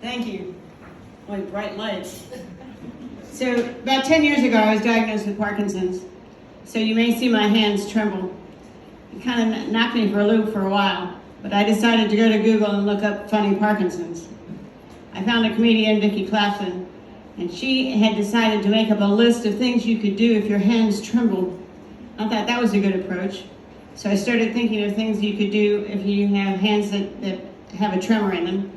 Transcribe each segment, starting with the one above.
Thank you. Boy, bright lights. So about 10 years ago, I was diagnosed with Parkinson's. So you may see my hands tremble. It kind of knocked me for a loop for a while, but I decided to go to Google and look up funny Parkinson's. I found a comedian, Vicki Clapton, and she had decided to make up a list of things you could do if your hands trembled. I thought that was a good approach. So I started thinking of things you could do if you have hands that have a tremor in them.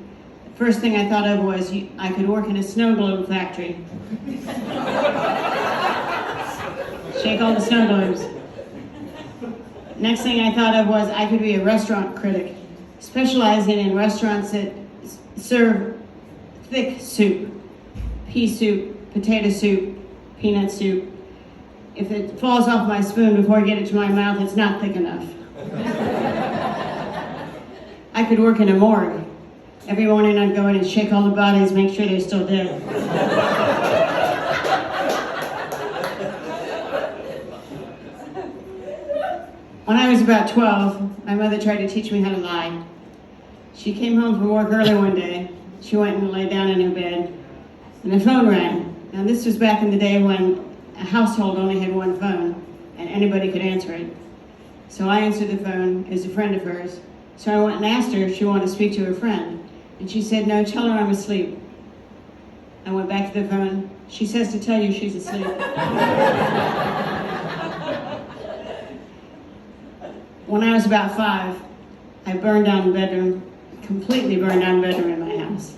The first thing I thought of was I could work in a snow globe factory. Shake all the snow globes. Next thing I thought of was I could be a restaurant critic, specializing in restaurants that serve thick soup, pea soup, potato soup, peanut soup. If it falls off my spoon before I get it to my mouth, it's not thick enough. I could work in a morgue. Every morning I'd go in and shake all the bodies, make sure they're still dead. When I was about 12, my mother tried to teach me how to lie. She came home from work early one day. She went and lay down in her bed, and the phone rang. Now this was back in the day when a household only had one phone, and anybody could answer it. So I answered the phone. It was a friend of hers. So I went and asked her if she wanted to speak to her friend. And she said, "No, tell her I'm asleep." I went back to the phone. "She says to tell you she's asleep." When I was about 5, I burned down the bedroom, completely burned down the bedroom in my house.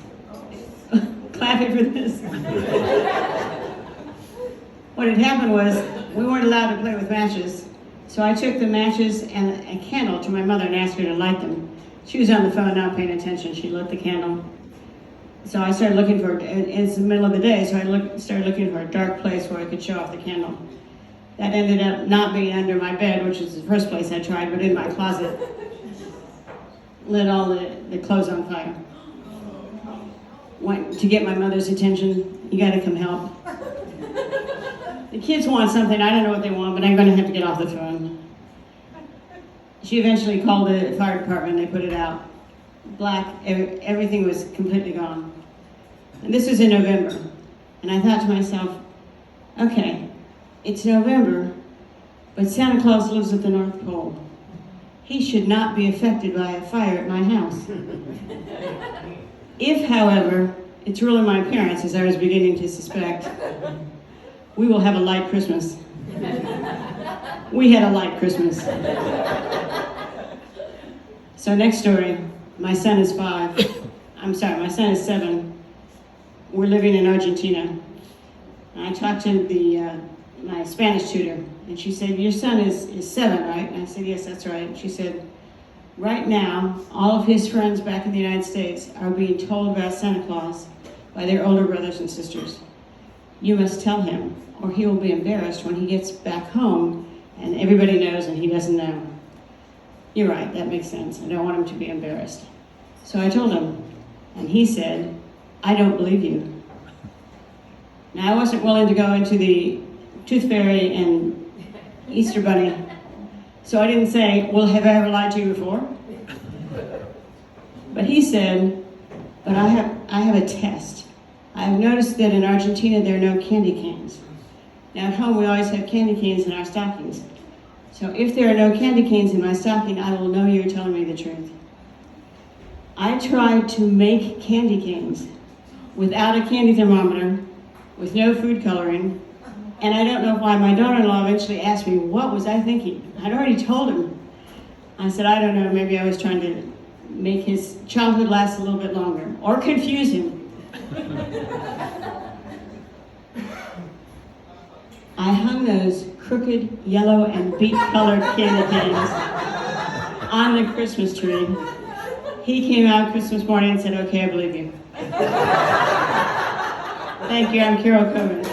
Clapping for this. What had happened was, we weren't allowed to play with matches. So I took the matches and a candle to my mother and asked her to light them. She was on the phone, not paying attention. She lit the candle. So I started looking for, it's the middle of the day, so I started looking for a dark place where I could show off the candle. That ended up not being under my bed, which was the first place I tried, but in my closet. Lit all the clothes on fire. Went to get my mother's attention. "You gotta come help. The kids want something, I don't know what they want, but I'm gonna have to get off the phone." She eventually called the fire department, they put it out. Black, everything was completely gone. And this was in November. And I thought to myself, okay, it's November, but Santa Claus lives at the North Pole. He should not be affected by a fire at my house. If, however, it's really my parents, as I was beginning to suspect, we will have a light Christmas. We had a light Christmas. So next story, my son is 5. My son is 7. We're living in Argentina. And I talked to my Spanish tutor, and she said, "Your son is 7, right?" And I said, "Yes, that's right." And she said, "Right now, all of his friends back in the United States are being told about Santa Claus by their older brothers and sisters. You must tell him, or he will be embarrassed when he gets back home and everybody knows and he doesn't know." You're right, that makes sense. I don't want him to be embarrassed. So I told him, and he said, "I don't believe you." Now, I wasn't willing to go into the Tooth Fairy and Easter Bunny, so I didn't say, "Well, have I ever lied to you before?" But he said, "But I have a test. I've noticed that in Argentina there are no candy canes. Now at home we always have candy canes in our stockings. So if there are no candy canes in my stocking, I will know you're telling me the truth." I tried to make candy canes without a candy thermometer, with no food coloring, and I don't know why my daughter-in-law eventually asked me, what was I thinking? I'd already told him. I said, "I don't know, maybe I was trying to make his childhood last a little bit longer, or confuse him." I hung those crooked, yellow, and beet-colored candy canes on the Christmas tree. He came out Christmas morning and said, "Okay, I believe you." Thank you, I'm Carol Cohen.